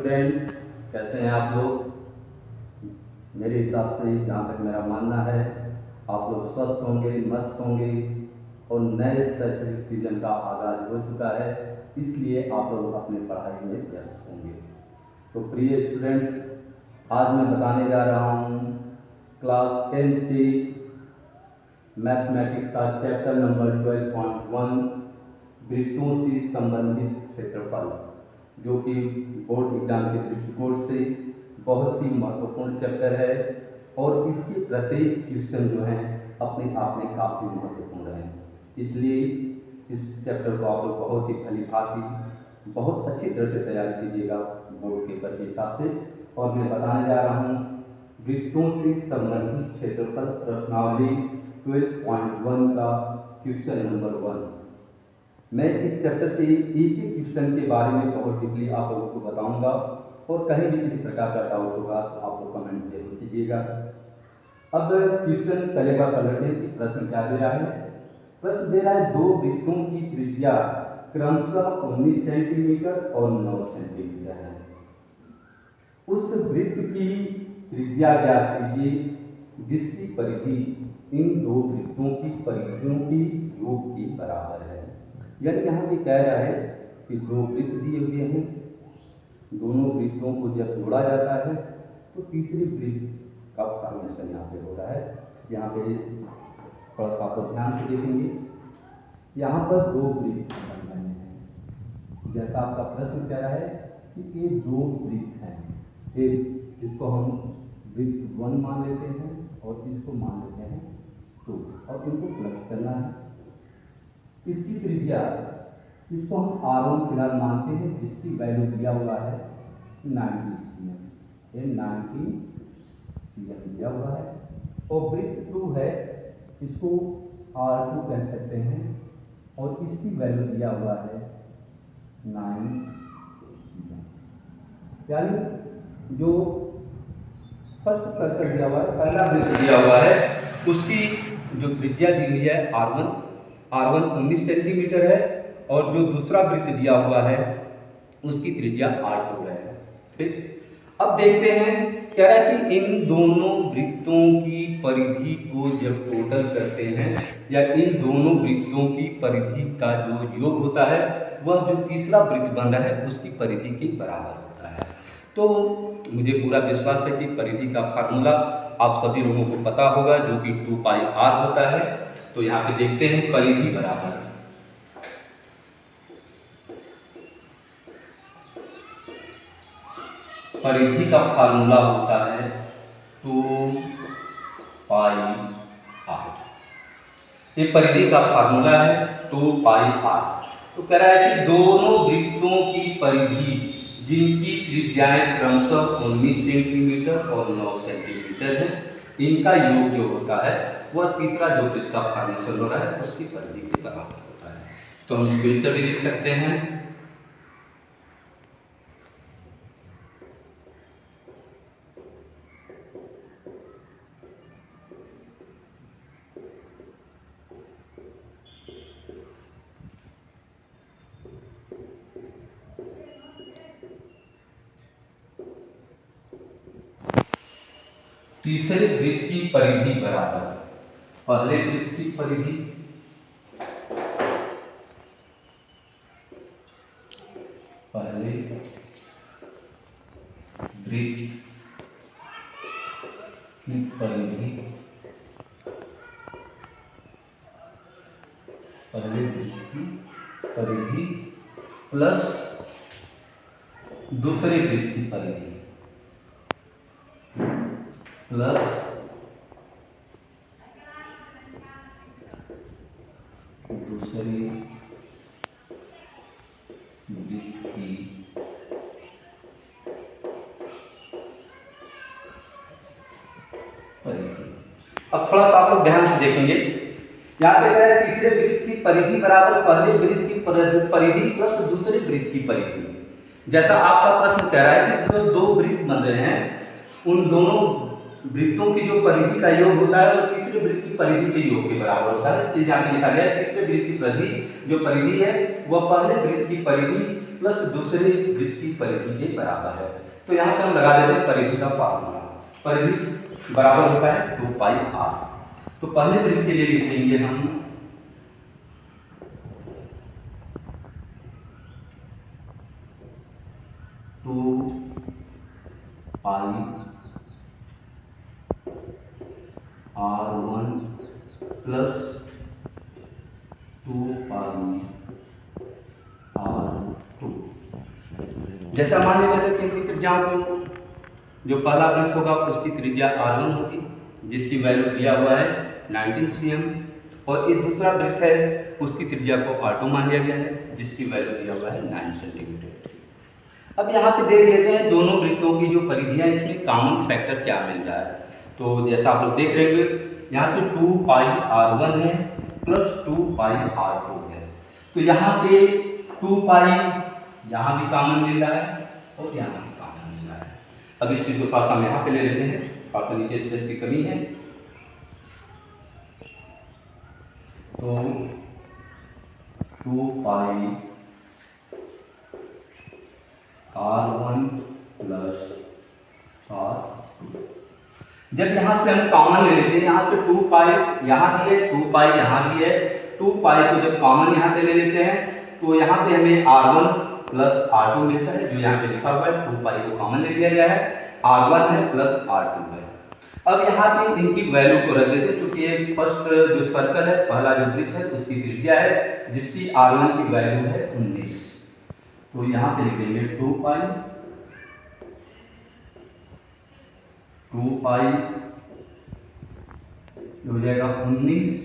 Student, कैसे हैं आप लोग? मेरे हिसाब से जहाँ तक मेरा मानना है आप लोग स्वस्थ होंगे, मस्त होंगे और नए शैक्षणिक सीजन का आगाज हो चुका है, इसलिए आप लोग अपनी पढ़ाई में व्यस्त होंगे। तो प्रिय स्टूडेंट्स, आज मैं बताने जा रहा हूँ क्लास 10 के मैथमेटिक्स का चैप्टर नंबर 12.1 वृत्तों से संबंधित क्षेत्रफल, जो कि बोर्ड एग्जाम के दृष्टिकोण से बहुत ही महत्वपूर्ण चैप्टर है और इसके प्रत्येक क्वेश्चन जो हैं अपने आप में काफ़ी महत्वपूर्ण हैं। इसलिए इस चैप्टर को आप लोग बहुत ही भली भांति बहुत अच्छी तरह से तैयारी कीजिएगा बोर्ड पेपर के हिसाब से। और मैं बताने जा रहा हूँ वृत्तों से संबंधित क्षेत्रफल प्रश्नावली 12.1 का क्वेश्चन नंबर 1। मैं इस चैप्टर के एक एक क्वेश्चन के बारे में बहुत डीपली आप लोगों को बताऊंगा और कहीं भी किसी प्रकार का डाउट होगा तो आप लोग कमेंट जरूर कीजिएगा। अब क्वेश्चन पहले बार पलटते हैं कि प्रश्न क्या दे रहा है। प्रश्न दे रहा है दो वृत्तों की त्रिज्या क्रमशः 19 सेंटीमीटर और 9 सेंटीमीटर है। उस वृत्त की त्रिज्या ज्ञात कीजिए जिसकी परिधि इन दो वृत्तों की परिधियों की योग के बराबर है। यानी यहाँ पे कह रहा है कि दो वृत्त दिए हुए हैं, दोनों वृत्तों को जब जोड़ा जाता है तो तीसरे वृत्त का फॉर्मेशन यहाँ पे हो रहा है। यहाँ पे थोड़ा सा आप ध्यान से देखेंगे, यहाँ पर दो वृत्त बन रहे हैं। जैसा आपका प्रश्न कह रहा है कि ये दो वृत्त हैं, एक इसको हम वृत्त 1 मान लेते हैं और इसको मान लेते हैं 2 और इनको प्लस करना है। इसकी त्रिज्या इसको हम R1 फिलहाल मानते हैं जिसकी वैल्यू दिया हुआ है 90 cm, ये 90 cm दिया हुआ है। और वृत्त 2 है, इसको R2 कह सकते हैं और इसकी वैल्यू दिया हुआ है 9 cm। यानी जो फर्स्ट सर्कल दिया हुआ है, पहला वृत्त दिया हुआ है, उसकी जो त्रिज्या दी हुई है R1 19 सेंटीमीटर है और जो दूसरा वृत्त दिया हुआ है उसकी त्रिज्या R2 है। ठीक, अब देखते हैं, कह रहा है कि इन दोनों वृत्तों की परिधि को जब टोटल करते हैं या इन दोनों वृत्तों की परिधि का जो योग होता है वह जो तीसरा वृत्त बन रहा है उसकी परिधि के बराबर होता है। तो मुझे पूरा विश्वास है कि परिधि का फार्मूला आप सभी लोगों को पता होगा, जो कि 2πr होता है। तो यहाँ पे देखते हैं परिधि बराबर परिधि का फार्मूला होता है 2πr। ये परिधि का फार्मूला है 2πr। तो कह रहा है कि दोनों वृत्तों की परिधि जिनकी त्रिज्याएं क्रमशः 19 सेंटीमीटर और 9 सेंटीमीटर है, इनका योग जो होता है वह तीसरा जो वृत्त का फॉर्मेशन हो रहा है उसकी परिधि के बराबर होता है। तो हम इसको इस तरह भी लिख सकते हैं, तीसरे वृत्त की परिधि बराबर पहले वृत्त की परिधि पहले वृत्त की परिधि पहले वृत्त की परिधि प्लस दूसरे वृत्त की परिधि प्लस दूसरी वृत्त की परिधि। अब थोड़ा सा आप लोग ध्यान से देखेंगे, यहाँ पे कह रहा है तीसरे वृत्त की परिधि बराबर पहले वृत्त की परिधि प्लस दूसरे वृत्त की परिधि। जैसा आपका प्रश्न कह रहा है कि जो दो वृत्त बन रहे हैं उन दोनों वृत्तों की जो परिधि का योग होता है वो तीसरे वृत्त की परिधि के योग के बराबर होता है। इसलिए यहाँ पे लिखा गया है तीसरे वृत्त की परिधि जो परिधि है वह पहले वृत्त की परिधि प्लस दूसरे वृत्त की परिधि के बराबर है। तो यहाँ पे हम लगा देते हैं परिधि का फार्मूला। परिधि बराबर होता है 2 पाई r। तो पहले वृत्त के लिए लिखेंगे हम 2 पाई r1 प्लस 2 पाई r2। जैसा मान लिया जाता है कि इनकी त्रिज्याओं को, जो पहला वृत्त होगा उसकी त्रिज्या r1 होगी जिसकी वैल्यू दिया हुआ है 19 cm, और एक दूसरा वृत्त है उसकी त्रिज्या को r2 मान लिया गया है जिसकी वैल्यू दिया हुआ है 9 सेंटीमीटर। अब यहाँ पे देख लेते हैं दोनों वृत्तों की जो परिधियाँ, इसमें कॉमन फैक्टर क्या मिल रहा है। तो जैसा आप लोग देख रहे होंगे यहाँ पे 2 पाई r1 है प्लस 2 पाई r2 है। तो यहाँ पे 2 पाई यहाँ भी कॉमन मिल रहा है और यहाँ भी कॉमन मिल रहा है। अब इस चीज़ को थोड़ा सा हम यहाँ पे ले लेते हैं, थोड़ा सा नीचे स्पेस की कमी है। तो 2 पाई r1 प्लस r2। जब यहाँ से हम कॉमन ले लेते हैं, यहाँ से 2 पाई यहाँ भी है, 2 पाई यहाँ भी है, 2 पाई को जब कॉमन यहाँ पे ले लेते हैं तो यहाँ पे हमें r1 प्लस r2 मिलता है, जो यहाँ पे लिखा हुआ है 2 पाई को कॉमन ले लिया गया है, r1 है प्लस r2 है। अब यहाँ पे इनकी वैल्यू को रख देते हैं, क्योंकि ये फर्स्ट जो सर्कल है, पहला जो वृत्त है उसकी त्रिज्या है जिसकी r1 की वैल्यू है 19। तो यहाँ पे लिखेंगे 2 पाई हो जाएगा 19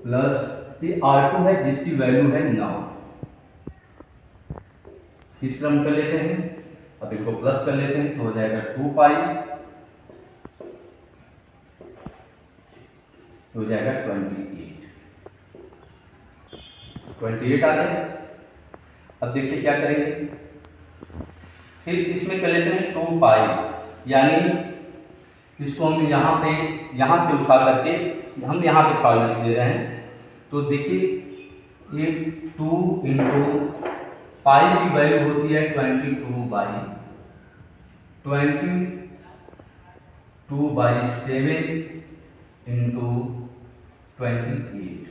प्लस ये r2 है जिसकी वैल्यू है 9। इस क्रम कर लेते हैं, अब इनको प्लस कर लेते हैं तो हो जाएगा 2 पाई हो जाएगा 28 आ गया। अब देखिए क्या करेंगे, फिर इसमें कर लेते हैं 2 पाई, यानी इसको हम यहाँ से उठा करके हम यहाँ पे थोड़ा लिख दे रहे हैं। तो देखिए ये 2 इंटू पाई की वैल्यू होती है 22/7 इंटू 28।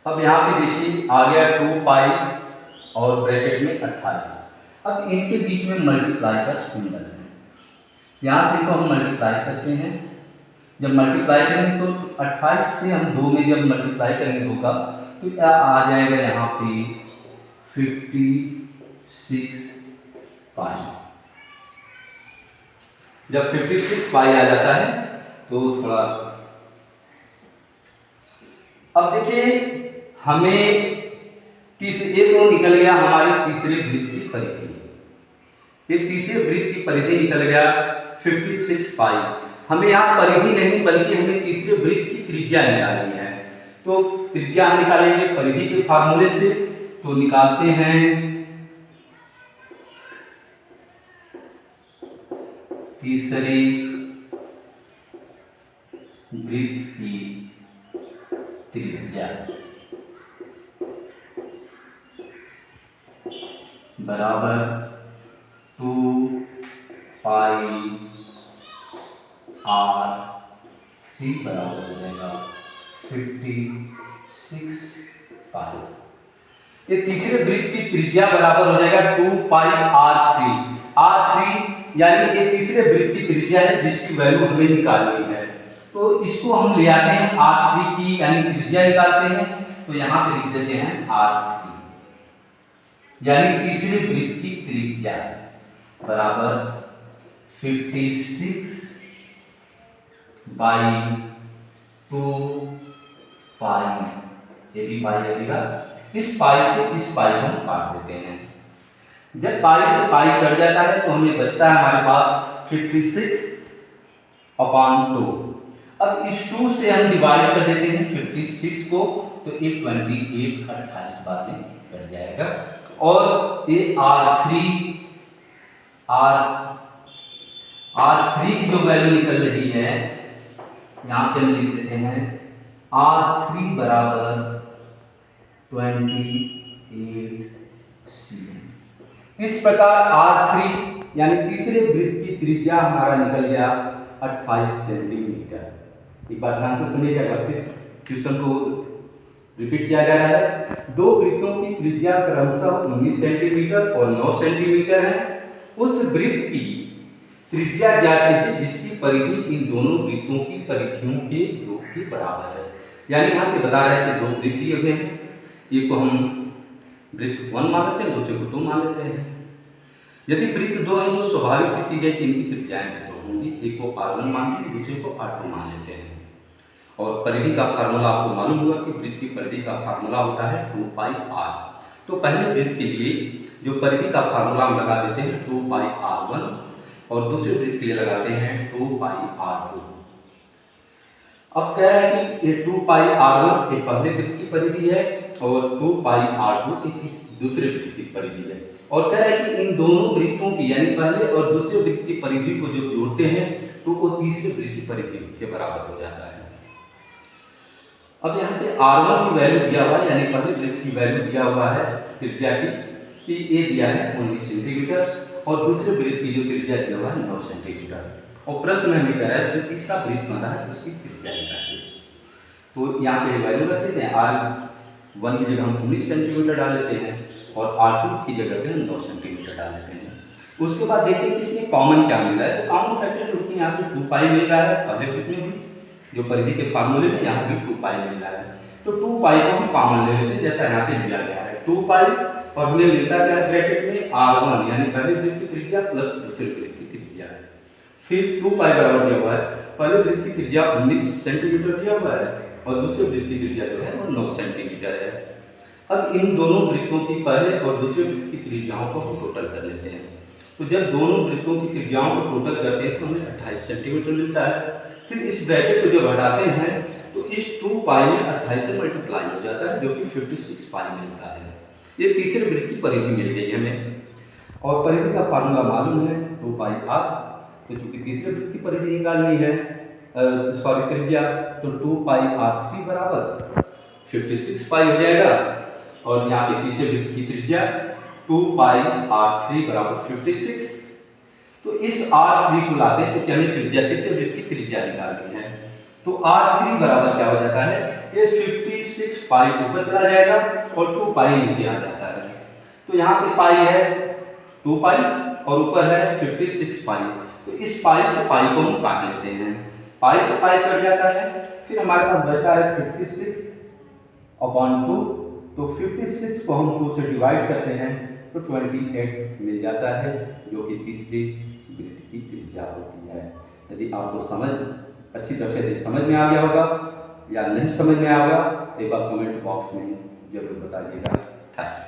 अब यहाँ पे देखिए आ गया 2 पाई और ब्रैकेट में 28। अब इनके बीच में मल्टीप्लाई का सिंबल है, यहाँ से तो हम मल्टीप्लाई करते हैं। जब मल्टीप्लाई करेंगे तो 28 से हम 2 में जब मल्टीप्लाई करेंगे 2 का तो क्या आ जाएगा यहाँ पे 56 पाई। जब 56 पाई आ जाता है तो थोड़ा, अब देखिए हमें ये तो निकल गया हमारे तीसरे वृत्त की परिधि। ये तीसरे वृत्त की परिधि निकल गया 56 पाई। हमें यहाँ परिधि नहीं बल्कि हमें तीसरे वृत्त की त्रिज्या निकालनी है। तो त्रिज्या हम निकालेंगे परिधि के फार्मूले से। तो निकालते हैं तीसरे वृत्त की त्रिज्या बराबर 2 पाई r3 बराबर हो जाएगा 56 पाई। ये तीसरे वृत्त की त्रिज्या बराबर हो जाएगा 2 पाई r3 यानी ये तीसरे वृत्त की त्रिज्या है जिसकी वैल्यू हमें निकालनी है। तो इसको हम ले आते हैं r3 की यानी त्रिज्या निकालते हैं। तो यहाँ पे लिख देते हैं r3 यानी तीसरे वृत्त की त्रिज्या बराबर 56 बाई 2 पाई, ये भी पाई लगेगा। इस पाई से इस पाई को हम काट देते हैं। जब पाई से पाई कट जाता है तो हमें बचता है हमारे पास 56/2। अब इस 2 से हम डिवाइड कर देते हैं 56 को, तो ये 28 28 बार में कट जाएगा। और ये R3 की जो वैल्यू निकल रही है यहाँ पे हम लिख देते हैं R3 बराबर 28 cm। इस प्रकार R3 यानी तीसरे वृत्त की त्रिज्या हमारा निकल गया 28 सेंटीमीटर। एक बार ध्यान से सुनिएगा, फिर क्वेश्चन को रिपीट किया जा रहा है। दो वृत्तों की त्रिज्या क्रमशः 19 सेंटीमीटर और 9 सेंटीमीटर है। उस वृत्त की त्रिज्या ज्ञात कीजिए जिसकी परिधि इन दोनों वृत्तों की परिधियों के योग के बराबर है। यानी यहाँ पे बता रहा है कि दो वृत्त दिए हुए हैं, एक को हम वृत्त 1 मान लेते हैं, दूसरे को 2 मान लेते हैं। यदि वृत्त 2 हैं तो स्वाभाविक सी चीज है कि इनकी त्रिज्याएं भी 2 होंगी। एक को R1 मानते हैं, दूसरे को R2 मान लेते हैं। और परिधि का फार्मूला आपको मालूम होगा कि वृत्त की परिधि का फार्मूला होता है 2πr। तो पहले वृत्त के लिए जो परिधि का फार्मूला हम लगा देते हैं 2πr1 और दूसरे वृत्त के लिए लगाते हैं 2πr2। अब कह रहा है कि ये 2πr1 एक पहले वृत्त की परिधि है और 2πr2 एक दूसरे वृत्त की परिधि है। और कह रहा है कि इन दोनों वृत्तों की यानी पहले और दूसरे वृत्त की परिधि को जब जोड़ते हैं तो वो तीसरे वृत्त की परिधि के बराबर हो जाता है। अब यहाँ पे R1 की वैल्यू दिया हुआ है, यानी पहले वृत्त की वैल्यू दिया हुआ है त्रिज्या की कि ये दिया है 19 सेंटीमीटर और दूसरे वृत्त की जो त्रिज्या दिया हुआ है 9 सेंटीमीटर। और प्रश्न में हमें कह रहा है जो तीसरा वृत्त बना है उसकी त्रिज्या निकालिए। तो यहाँ पे वैल्यू रख देते हैं, R1 की जगह हम 19 सेंटीमीटर डाल देते हैं और R2 की जगह पे हम 9 सेंटीमीटर डाल देते हैं। उसके बाद देखते हैं कि इसमें कॉमन क्या मिल रहा है। तो कॉमन फैक्टर जो यहाँ पे 2π मिल रहा है, पहले वृत्त में भी जो परिधि के फार्मूले में यहाँ भी 2π मिल रहा है। तो 2π को हम कॉमन ले लेते हैं जैसा यहाँ पे दिया गया है 2π, और हमें मिलता क्या है ब्रैकेट में R1 यानी पहले वृत्त की त्रिज्या प्लस दूसरे वृत्त की त्रिज्या। फिर 2π बराबर दिया हुआ है, पहले वृत्त की त्रिज्या 19 सेंटीमीटर दिया हुआ है और दूसरे वृत्त की त्रिज्या जो है वो 9 सेंटीमीटर है। अब इन दोनों वृत्तों की पहले और दूसरे वृत्त की त्रिज्याओं को हम टोटल कर लेते हैं। तो जब दोनों वृत्तों की त्रिज्याओं को टोटल करते हैं तो हमें 28 सेंटीमीटर मिलता है। फिर इस ब्रैकेट को जब हटाते हैं तो इस 2π में 28 से मल्टीप्लाई हो जाता है जो कि 56π मिलता है। ये तीसरे वृत्त की परिधि मिल गई हमें और परिधि का फार्मूला मालूम है 2πr। तो चूंकि तीसरे वृत्त की परिधि निकालनी है सॉरी त्रिज्या, तो 2πr3 बराबर 56π हो जाएगा और यहाँ पे तीसरे वृत्त की त्रिज्या 2πr3 बराबर 56। तो इस R3 को लाते हैं तो हमें त्रिज्या तीसरे वृत्त की त्रिज्या निकालनी है। तो R3 बराबर क्या हो जाता है, ये 56π ऊपर चला जाएगा और 2π नीचे आ जाता है। तो यहाँ पे पाई है 2π और ऊपर है 56π। तो इस पाई से पाई को हम काट लेते हैं, पाई से पाई कट जाता है। फिर हमारे पास बचता है 56/2। तो 56 को हम 2 से डिवाइड करते हैं तो 28 मिल जाता है जो कि तीसरी वृत्त की त्रिज्या होती है। यदि आपको समझ अच्छी तरह से समझ में आ गया होगा या नहीं समझ में आएगा तो एक बार कमेंट बॉक्स में जरूर बताइएगा। थैंक्स।